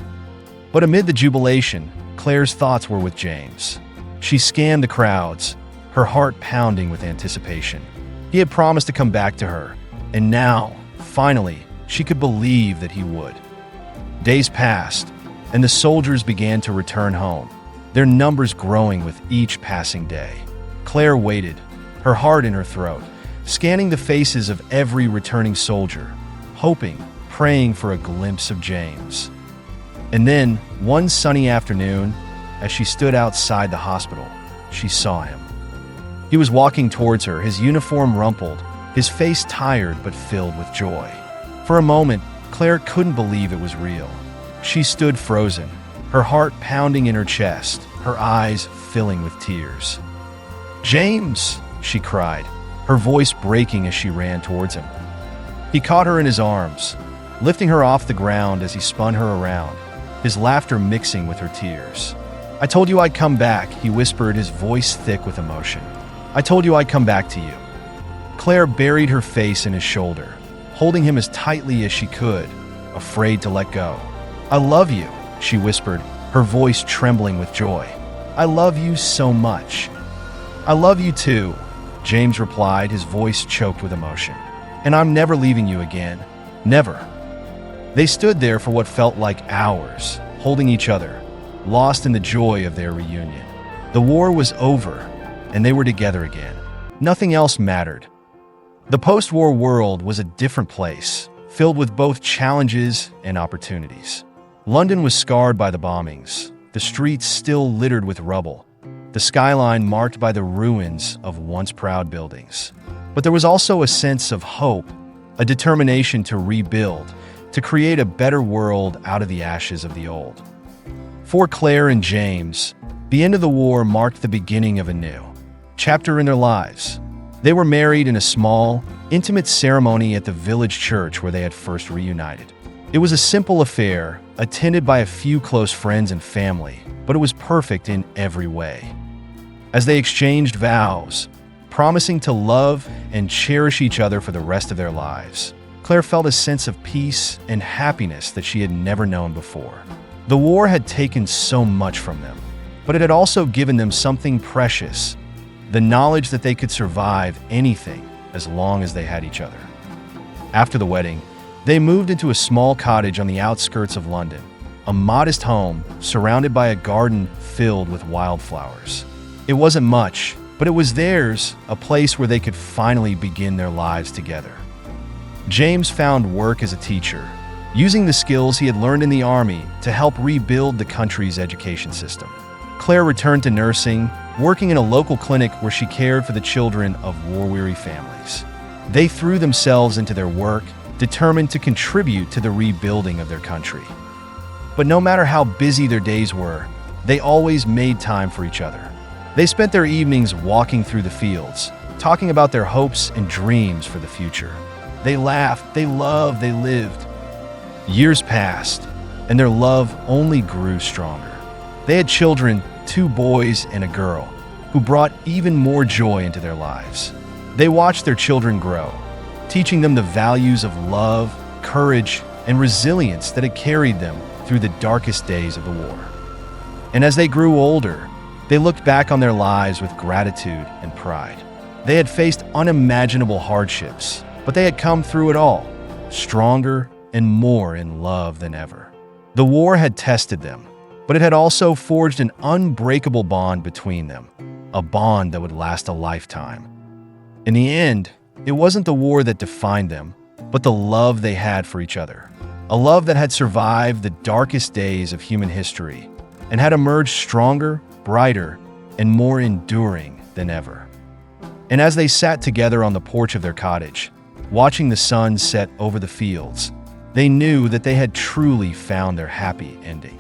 But amid the jubilation, Claire's thoughts were with James. She scanned the crowds, her heart pounding with anticipation. He had promised to come back to her, and now, finally, she could believe that he would. Days passed, and the soldiers began to return home, their numbers growing with each passing day. Claire waited, her heart in her throat, scanning the faces of every returning soldier, hoping, praying for a glimpse of James. And then, one sunny afternoon, as she stood outside the hospital, she saw him. He was walking towards her, his uniform rumpled, his face tired but filled with joy. For a moment, Claire couldn't believe it was real. She stood frozen, her heart pounding in her chest, her eyes filling with tears. "James!" she cried, her voice breaking as she ran towards him. He caught her in his arms, lifting her off the ground as he spun her around, his laughter mixing with her tears. "I told you I'd come back," he whispered, his voice thick with emotion. "I told you I'd come back to you." Claire buried her face in his shoulder, holding him as tightly as she could, afraid to let go. "I love you," she whispered, her voice trembling with joy. "I love you so much." "I love you too," James replied, his voice choked with emotion. "And I'm never leaving you again. Never." They stood there for what felt like hours, holding each other, lost in the joy of their reunion. The war was over, and they were together again. Nothing else mattered. The post-war world was a different place, filled with both challenges and opportunities. London was scarred by the bombings, the streets still littered with rubble, the skyline marked by the ruins of once proud buildings. But there was also a sense of hope, a determination to rebuild, to create a better world out of the ashes of the old. For Claire and James, the end of the war marked the beginning of a new chapter in their lives. They were married in a small, intimate ceremony at the village church where they had first reunited. It was a simple affair, attended by a few close friends and family, but it was perfect in every way. As they exchanged vows, promising to love and cherish each other for the rest of their lives, Claire felt a sense of peace and happiness that she had never known before. The war had taken so much from them, but it had also given them something precious, the knowledge that they could survive anything as long as they had each other. After the wedding, they moved into a small cottage on the outskirts of London, a modest home surrounded by a garden filled with wildflowers. It wasn't much, but it was theirs, a place where they could finally begin their lives together. James found work as a teacher, using the skills he had learned in the army to help rebuild the country's education system. Claire returned to nursing, working in a local clinic where she cared for the children of war-weary families. They threw themselves into their work, determined to contribute to the rebuilding of their country. But no matter how busy their days were, they always made time for each other. They spent their evenings walking through the fields, talking about their hopes and dreams for the future. They laughed, they loved, they lived. Years passed, and their love only grew stronger. They had children, 2 boys and a girl, who brought even more joy into their lives. They watched their children grow, teaching them the values of love, courage, and resilience that had carried them through the darkest days of the war. And as they grew older, they looked back on their lives with gratitude and pride. They had faced unimaginable hardships, but they had come through it all, stronger and more in love than ever. The war had tested them, but it had also forged an unbreakable bond between them, a bond that would last a lifetime. In the end, it wasn't the war that defined them, but the love they had for each other, a love that had survived the darkest days of human history and had emerged stronger, brighter, and more enduring than ever. And as they sat together on the porch of their cottage, watching the sun set over the fields, they knew that they had truly found their happy ending.